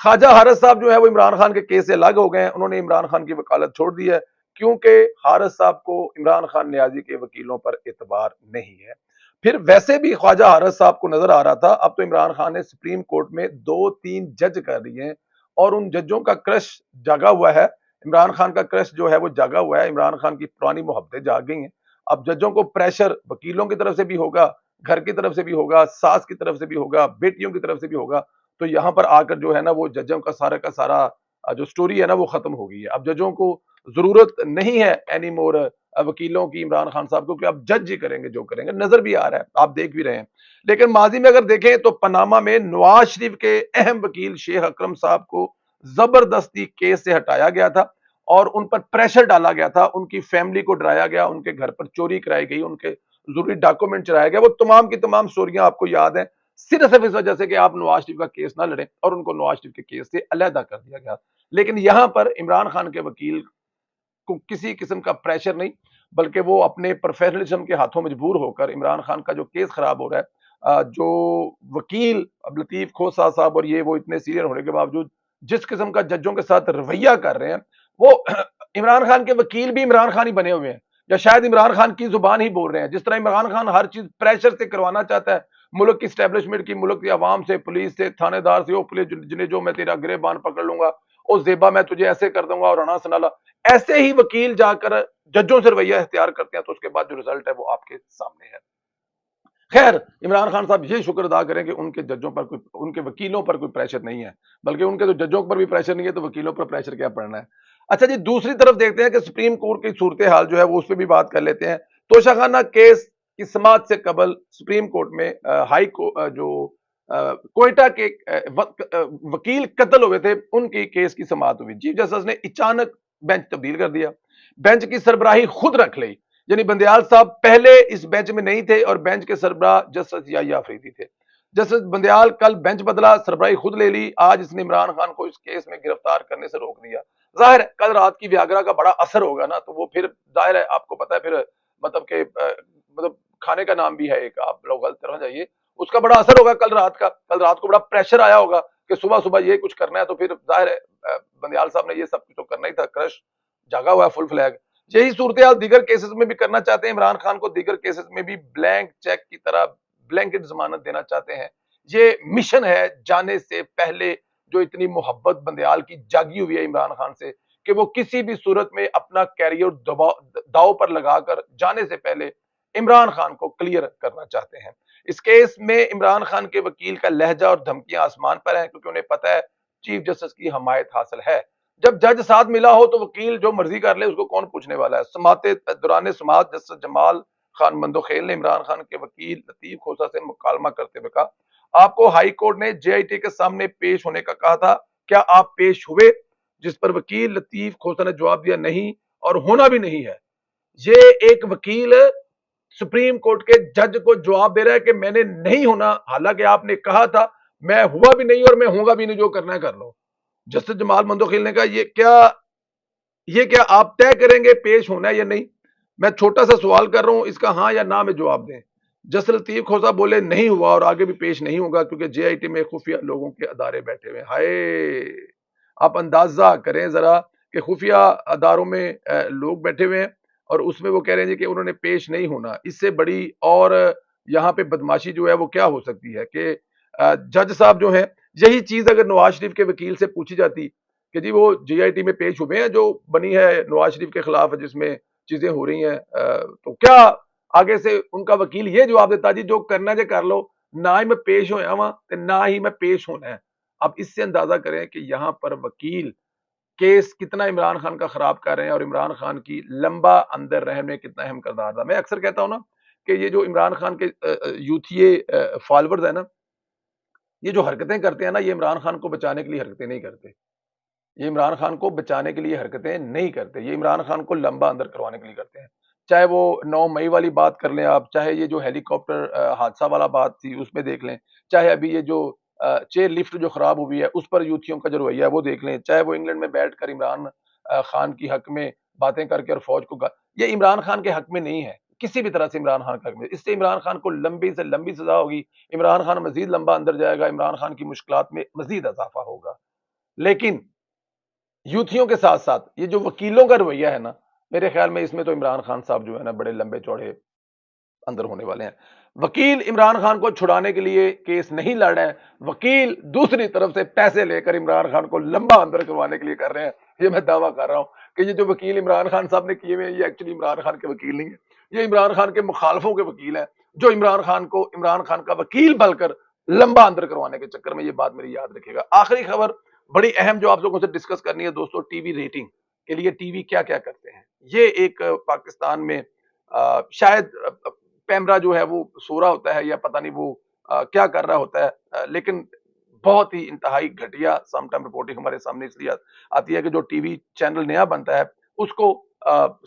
خواجہ حارث صاحب جو ہے وہ عمران خان کے کیس سے الگ ہو گئے ہیں، انہوں نے عمران خان کی وکالت چھوڑ دی ہے، کیونکہ حارث صاحب کو عمران خان نیازی کے وکیلوں پر اعتبار نہیں ہے۔ پھر ویسے بھی خواجہ حارث صاحب کو نظر آ رہا تھا اب تو عمران خان نے سپریم کورٹ میں 2-3 جج کر دیے ہیں، اور ان ججوں کا کرش جاگا ہوا ہے، عمران خان کا کرش جو ہے وہ جاگا ہوا ہے، عمران خان کی پرانی محبتیں جاگ گئی ہیں۔ اب ججوں کو پریشر وکیلوں کی طرف سے بھی ہوگا، گھر کی طرف سے بھی ہوگا، ساس کی طرف سے بھی ہوگا، بیٹیوں کی طرف سے بھی ہوگا، تو یہاں پر آ کر جو ہے نا وہ ججوں کا سارا جو سٹوری ہے نا وہ ختم ہو گئی ہے۔ اب ججوں کو ضرورت نہیں ہے اینی مور وکیلوں کی عمران خان صاحب کو، کہ اب جج ہی کریں گے جو کریں گے، نظر بھی آ رہا ہے، آپ دیکھ بھی رہے ہیں۔ لیکن ماضی میں اگر دیکھیں تو پاناما میں نواز شریف کے اہم وکیل شیخ اکرم صاحب کو زبردستی کیس سے ہٹایا گیا تھا، اور ان پر پریشر ڈالا گیا تھا، ان کی فیملی کو ڈرایا گیا، ان کے گھر پر چوری کرائی گئی، ان کے ضروری ڈاکومنٹ چرایا گیا، وہ تمام کی تمام سٹوریاں آپ کو یاد ہیں، صرف اس وجہ سے کہ آپ نواز شریف کا کیس نہ لڑیں، اور ان کو نواز شریف کے کیس سے علیحدہ کر دیا گیا۔ لیکن یہاں پر عمران خان کے وکیل کو کسی قسم کا پریشر نہیں، بلکہ وہ اپنے پروفیشنلزم کے ہاتھوں مجبور ہو کر عمران خان کا جو کیس خراب ہو رہا ہے، جو وکیل اب لطیف کھوسہ صاحب اور یہ وہ اتنے سینئر ہونے کے باوجود جس قسم کا ججوں کے ساتھ رویہ کر رہے ہیں، وہ عمران خان کے وکیل بھی عمران خان ہی بنے ہوئے ہیں، یا شاید عمران خان کی زبان ہی بول رہے ہیں، جس طرح عمران خان ہر چیز پریشر سے کروانا چاہتا ہے، ملک کی اسٹیبلشمنٹ کی، ملک کی عوام سے، پولیس سے، تھانے دار سے، او پولیس جنہیں جو میں تیرا گریبان پکڑ لوں گا، او زیبا میں تجھے ایسے کر دوں گا، اور رنا سنالا، ایسے ہی وکیل جا کر ججوں سے رویہ اختیار کرتے ہیں، تو اس کے بعد جو رزلٹ ہے وہ آپ کے سامنے ہے۔ خیر، عمران خان صاحب یہ شکر ادا کریں کہ ان کے ججوں پر کوئی، ان کے وکیلوں پر کوئی پریشر نہیں ہے، بلکہ ان کے تو ججوں پر بھی پریشر نہیں ہے، تو وکیلوں پر پریشر کیا پڑنا ہے۔ اچھا جی، دوسری طرف دیکھتے ہیں کہ سپریم کورٹ کی صورتحال جو ہے وہ اس پہ بھی بات کر لیتے ہیں۔ توشہ خانہ کیس کی سماعت سے قبل سپریم کورٹ میں ہائی جو کوئٹہ کے وکیل قتل ہوئے تھے ان کی کیس کی سماعت ہوئی، چیف جسٹس نے اچانک بینچ تبدیل کر دیا، بینچ کی سربراہی خود رکھ لی، یعنی بندیال صاحب پہلے اس بینچ میں نہیں تھے، اور بینچ کے سربراہ جسٹس یحییٰ آفریدی تھے۔ جسٹس بندیال کل بینچ بدلا، سربراہی خود لے لی، آج اس نے عمران خان کو اس کیس میں گرفتار کرنے سے روک دیا۔ ظاہر ہے کل رات کی ویاگرا کا بڑا اثر ہوگا نا، تو وہ پھر ظاہر ہے آپ کو پتا ہے پھر مطلب کہ مطلب کھانے کا نام بھی ہے ایک، آپ لوگ غلط طرح جائیے، اس کا بڑا اثر ہوگا کل رات کا، کل رات کو بڑا پریشر آیا ہوگا کہ صبح صبح یہ کچھ کرنا ہے، تو پھر ظاہر ہے بندیال صاحب نے یہ سب کچھ تو کرنا ہی تھا، کرش جاگا ہوا ہے فل فلیگ۔ یہی صورتحال دیگر کیسز میں بھی کرنا چاہتے ہیں، عمران خان کو دیگر کیسز میں بھی بلینک چیک کی طرح بلینکٹ ضمانت دینا چاہتے ہیں۔ یہ مشن ہے جانے سے پہلے، جو اتنی محبت بندیال کی جاگی ہوئی ہے عمران خان سے، کہ وہ کسی بھی صورت میں اپنا کیریئر داؤ پر لگا کر جانے سے پہلے عمران خان کو کلیئر کرنا چاہتے ہیں۔ اس کیس میں عمران خان کے وکیل کا لہجہ اور دھمکیاں آسمان پر ہیں، کیونکہ انہیں پتہ ہے چیف جسٹس کی حمایت حاصل ہے۔ جب جج ساتھ ملا ہو تو وکیل جو مرضی کر لے، اس کو کون پوچھنے والا ہے۔ دوران سماعت جسٹس جمال خان مندوخیل نے عمران خان کے وکیل لطیف کھوسہ سے مکالمہ کرتے ہوئے کہا، آپ کو ہائی کورٹ نے جے آئی ٹی کے سامنے پیش ہونے کا کہا تھا، کیا آپ پیش ہوئے؟ جس پر وکیل لطیف کھوسہ نے جواب دیا، نہیں، اور ہونا بھی نہیں ہے۔ یہ ایک وکیل سپریم کورٹ کے جج کو جواب دے رہا ہے کہ میں نے نہیں ہونا، حالانکہ آپ نے کہا تھا میں ہوا بھی نہیں اور میں ہوں گا بھی نہیں، جو کرنا ہے کر لو۔ جسٹس جمال مندوخیل نے کہا یہ کیا آپ طے کریں گے پیش ہونا ہے یا نہیں؟ میں چھوٹا سا سوال کر رہا ہوں، اس کا ہاں یا نہ میں جواب دیں۔ جسٹس لطیف کھوسہ بولے نہیں ہوا اور آگے بھی پیش نہیں ہوگا، کیونکہ جے آئی ٹی میں خفیہ لوگوں کے ادارے بیٹھے ہوئے۔ ہائے، آپ اندازہ کریں ذرا کہ خفیہ اداروں میں لوگ بیٹھے ہوئے ہیں، اور اس میں وہ کہہ رہے ہیں کہ انہوں نے پیش نہیں ہونا۔ اس سے بڑی اور یہاں پہ بدماشی جو ہے وہ کیا ہو سکتی ہے کہ جج صاحب جو ہیں، یہی چیز اگر نواز شریف کے وکیل سے پوچھی جاتی کہ جی وہ جے آئی ٹی میں پیش ہوئے ہیں جو بنی ہے نواز شریف کے خلاف، جس میں چیزیں ہو رہی ہیں، تو کیا آگے سے ان کا وکیل یہ جواب دیتا، جی جو کرنا جے کر لو، نہ ہی میں پیش ہویا ہوا تے نہ ہی میں پیش ہونا ہے۔ اب اس سے اندازہ کریں کہ یہاں پر وکیل کیس کتنا عمران خان کا خراب کر رہے ہیں، اور عمران خان کی لمبا اندر رہنے میں کتنا اہم کردار تھا۔ میں اکثر کہتا ہوں نا کہ یہ جو عمران خان کے یوتھیے فالورز ہیں نا، یہ جو حرکتیں کرتے ہیں نا، یہ عمران خان کو بچانے کے لیے حرکتیں نہیں کرتے، یہ عمران خان کو بچانے کے لیے حرکتیں نہیں کرتے، یہ عمران خان کو لمبا اندر کروانے کے لیے کرتے ہیں۔ چاہے وہ 9 مئی والی بات کر لیں آپ، چاہے یہ جو ہیلی کاپٹر حادثہ والا بات تھی اس میں دیکھ لیں، چاہے ابھی یہ جو چیئر لفٹ جو خراب ہوئی ہے اس پر یوتھیوں کا جو رویہ ہے وہ دیکھ لیں، چاہے وہ انگلینڈ میں بیٹھ کر عمران خان کی حق میں باتیں کر کے اور فوج کو یہ عمران خان کے حق میں نہیں ہے کسی بھی طرح سے، عمران خان کے حق میں، اس سے عمران خان کو لمبی سے لمبی سزا ہوگی، عمران خان مزید لمبا اندر جائے گا، عمران خان کی مشکلات میں مزید اضافہ ہوگا۔ لیکن یوتھیوں کے ساتھ ساتھ یہ جو وکیلوں کا رویہ ہے نا، میرے خیال میں اس میں تو عمران خان صاحب جو ہے نا بڑے لمبے چوڑے اندر ہونے والے ہیں۔ وکیل عمران خان کو چھڑانے کے لیے کیس نہیں لڑ رہے ہیں، وکیل دوسری طرف سے پیسے لے کر عمران خان کو لمبا اندر کروانے کے لیے کر رہے ہیں۔ یہ میں دعویٰ کر رہا ہوں کہ یہ جو وکیل عمران خان صاحب نے کیے ہوئے ہیں، یہ ایکچولی عمران خان کے وکیل نہیں ہیں، یہ عمران خان کے مخالفوں کے وکیل ہیں، جو عمران خان کو عمران خان کا وکیل بن کر لمبا اندر کروانے کے چکر میں۔ یہ بات میری یاد رکھے گا۔ آخری خبر بڑی اہم جو آپ لوگوں سے ڈسکس کرنی ہے دوستو، ٹی وی ریٹنگ کے لیے ٹی وی کیا کیا کرتے ہیں۔ یہ ایک پاکستان میں شاید پیمرا جو ہے وہ سو رہا ہوتا ہے یا پتہ نہیں وہ کیا کر رہا ہوتا ہے، لیکن بہت ہی انتہائی گھٹیا سم ٹائم رپورٹنگ ہمارے سامنے اس لیے آتی ہے کہ جو ٹی وی چینل نیا بنتا ہے اس کو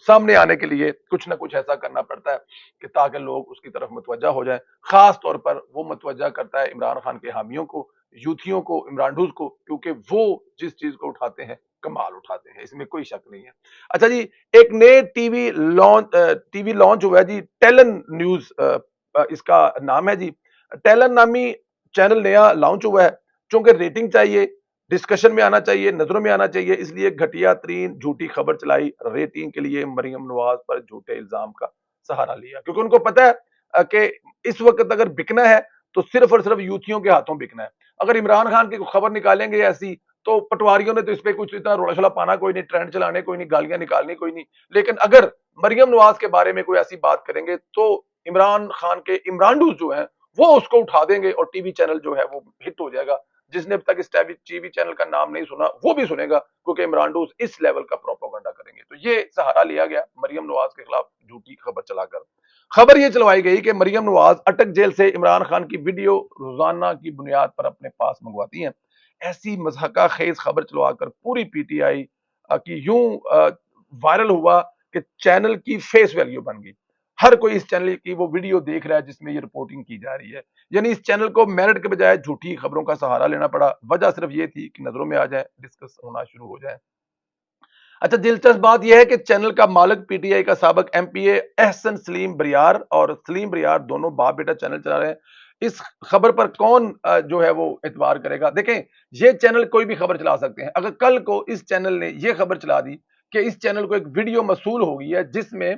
سامنے آنے کے لیے کچھ نہ کچھ ایسا کرنا پڑتا ہے کہ تاکہ لوگ اس کی طرف متوجہ ہو جائیں۔ خاص طور پر وہ متوجہ کرتا ہے عمران خان کے حامیوں کو، یوتھیوں کو، عمرانڈوز کو، کیونکہ وہ جس چیز کو اٹھاتے ہیں کمال اٹھاتے ہیں، اس میں کوئی شک نہیں ہے۔ اچھا جی، ایک نئے ٹی وی لانچ ہوا ہے جی، ٹیلن نیوز اس کا نام ہے جی۔ ٹیلن نامی چینل نیا لانچ ہوا ہے، چونکہ ریٹنگ چاہیے، ڈسکشن میں آنا چاہیے، نظروں میں آنا چاہیے، اس لیے گھٹیا ترین جھوٹی خبر چلائی، ریٹنگ کے لیے مریم نواز پر جھوٹے الزام کا سہارا لیا، کیونکہ ان کو پتہ ہے کہ اس وقت اگر بکنا ہے تو صرف اور صرف یوتھیوں کے ہاتھوں بکنا ہے۔ اگر عمران خان کی خبر نکالیں گے ایسی تو پٹواریوں نے تو اس پہ کچھ اتنا رولا شولا پانا کوئی نہیں، ٹرینڈ چلانے کوئی نہیں، گالیاں نکالنی کوئی نہیں، لیکن اگر مریم نواز کے بارے میں کوئی ایسی بات کریں گے تو عمران خان کے عمرانڈوز جو ہیں وہ اس کو اٹھا دیں گے اور ٹی وی چینل جو ہے وہ ہٹ ہو جائے گا۔ جس نے اب تک اس ٹی وی چینل کا نام نہیں سنا وہ بھی سنے گا، کیونکہ عمرانڈوز اس لیول کا پروپیگنڈا کریں گے۔ تو یہ سہارا لیا گیا مریم نواز کے خلاف جھوٹی خبر چلا کر۔ خبر یہ چلوائی گئی کہ مریم نواز اٹک جیل سے عمران خان کی ویڈیو روزانہ کی بنیاد پر اپنے پاس منگواتی ہیں۔ ایسی مضحکہ خیز خبر چلوا کر پوری پی ٹی آئی کی یوں وائرل ہوا کہ چینل کی فیس ویلیو بن گئی۔ ہر کوئی اس چینل کی وہ ویڈیو دیکھ رہا ہے جس میں یہ رپورٹنگ کی جا رہی ہے، یعنی اس چینل کو میرٹ کے بجائے جھوٹی خبروں کا سہارا لینا پڑا۔ وجہ صرف یہ تھی کہ نظروں میں آ جائیں، ڈسکس ہونا شروع ہو جائے۔ اچھا، دلچسپ بات یہ ہے کہ چینل کا مالک پی ٹی آئی کا سابق ایم پی اے احسن سلیم بریار اور سلیم بریار دونوں باپ بیٹا چینل چلا رہے ہیں۔ اس خبر پر کون جو ہے وہ اعتبار کرے گا؟ دیکھیں، یہ چینل کوئی بھی خبر چلا سکتے ہیں۔ اگر کل کو اس چینل نے یہ خبر چلا دی کہ اس چینل کو ایک ویڈیو موصول ہو گئی ہے جس میں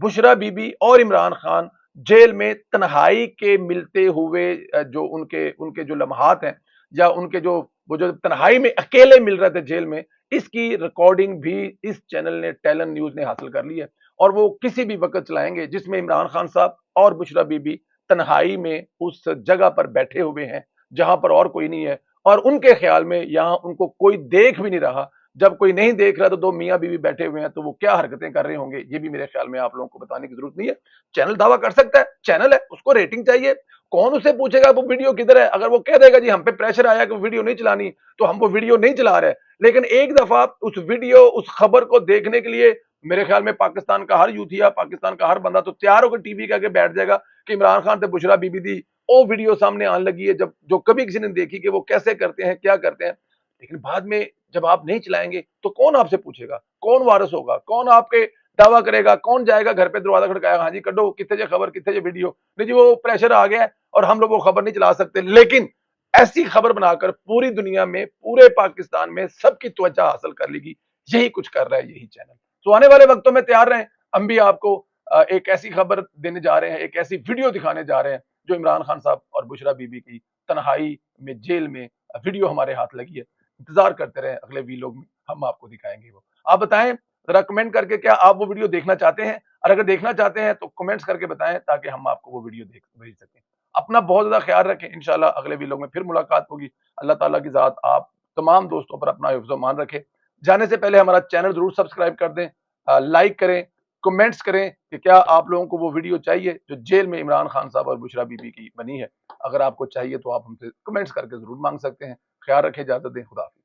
بشرا بی بی اور عمران خان جیل میں تنہائی کے ملتے ہوئے جو ان کے جو لمحات ہیں، یا ان کے جو وہ جو تنہائی میں اکیلے مل رہے تھے جیل میں، اس کی ریکارڈنگ بھی اس چینل نے، ٹیلن نیوز نے حاصل کر لی ہے، اور وہ کسی بھی وقت چلائیں گے جس میں عمران خان صاحب اور بشرا بی بی تنہائی میں اس جگہ پر بیٹھے ہوئے ہیں جہاں پر اور کوئی نہیں ہے، اور ان کے خیال میں یہاں ان کو کوئی دیکھ بھی نہیں رہا۔ جب کوئی نہیں دیکھ رہا تو دو میاں بیوی بیٹھے ہوئے ہیں تو وہ کیا حرکتیں کر رہے ہوں گے، یہ بھی میرے خیال میں آپ لوگوں کو بتانے کی ضرورت نہیں ہے۔ چینل دعویٰ کر سکتا ہے، چینل ہے، اس کو ریٹنگ چاہیے، کون اسے پوچھے گا وہ ویڈیو کدھر ہے؟ اگر وہ کہہ دے گا جی ہم پہ پریشر آیا کہ ویڈیو نہیں چلانی تو ہم وہ ویڈیو نہیں چلا رہے، لیکن ایک دفعہ اس ویڈیو، اس خبر کو دیکھنے کے لیے میرے خیال میں پاکستان کا ہر یوتھیا، پاکستان کا ہر بندہ تو تیار ہو کر ٹی وی کے آگے بیٹھ جائے گا کہ عمران خان تے بشرا بی بی دی وہ ویڈیو سامنے آنے لگی ہے، جب جو کبھی کسی نے دیکھی کہ وہ کیسے کرتے ہیں، کیا کرتے ہیں، لیکن بعد میں جب آپ نہیں چلائیں گے تو کون آپ سے پوچھے گا؟ کون وارث ہوگا؟ کون آپ کے دعویٰ کرے گا؟ کون جائے گا گھر پہ دروازہ کھڑکائے گا، ہاں جی کڈو کتنے جے خبر، کتنے جے ویڈیو؟ نہیں جی وہ پریشر آ گیا ہے اور ہم لوگ وہ خبر نہیں چلا سکتے۔ لیکن ایسی خبر بنا کر پوری دنیا میں، پورے پاکستان میں سب کی توجہ حاصل کر لی گی۔ یہی کچھ کر رہا ہے یہی چینل۔ تو آنے والے وقتوں میں تیار رہیں، ہم بھی آپ کو ایک ایسی خبر دینے جا رہے ہیں، ایک ایسی ویڈیو دکھانے جا رہے ہیں جو عمران خان صاحب اور بشرا بی بی کی تنہائی میں جیل میں ویڈیو ہمارے ہاتھ لگی ہے۔ انتظار کرتے رہیں، اگلے ویلوگ میں ہم آپ کو دکھائیں گے وہ۔ آپ بتائیں ذرا کمنٹ کر کے، کیا آپ وہ ویڈیو دیکھنا چاہتے ہیں؟ اور اگر دیکھنا چاہتے ہیں تو کمنٹس کر کے بتائیں تاکہ ہم آپ کو وہ ویڈیو بھیج سکیں۔ اپنا بہت زیادہ خیال رکھیں، انشاءاللہ اگلے ویلوگ میں پھر ملاقات ہوگی۔ اللہ تعالیٰ کی ذات آپ تمام دوستوں پر اپنا حفظ و امان رکھے۔ جانے سے پہلے ہمارا چینل ضرور سبسکرائب کر دیں، لائک کریں، کمنٹس کریں کہ کیا آپ لوگوں کو وہ ویڈیو چاہیے جو جیل میں عمران خان صاحب اور بشرا بی بی کی بنی ہے۔ اگر آپ کو چاہیے تو آپ ہم سے کمنٹس کر کے ضرور مانگ سکتے ہیں۔ خیال رکھیں، اجازت دیں، خدا حافظ۔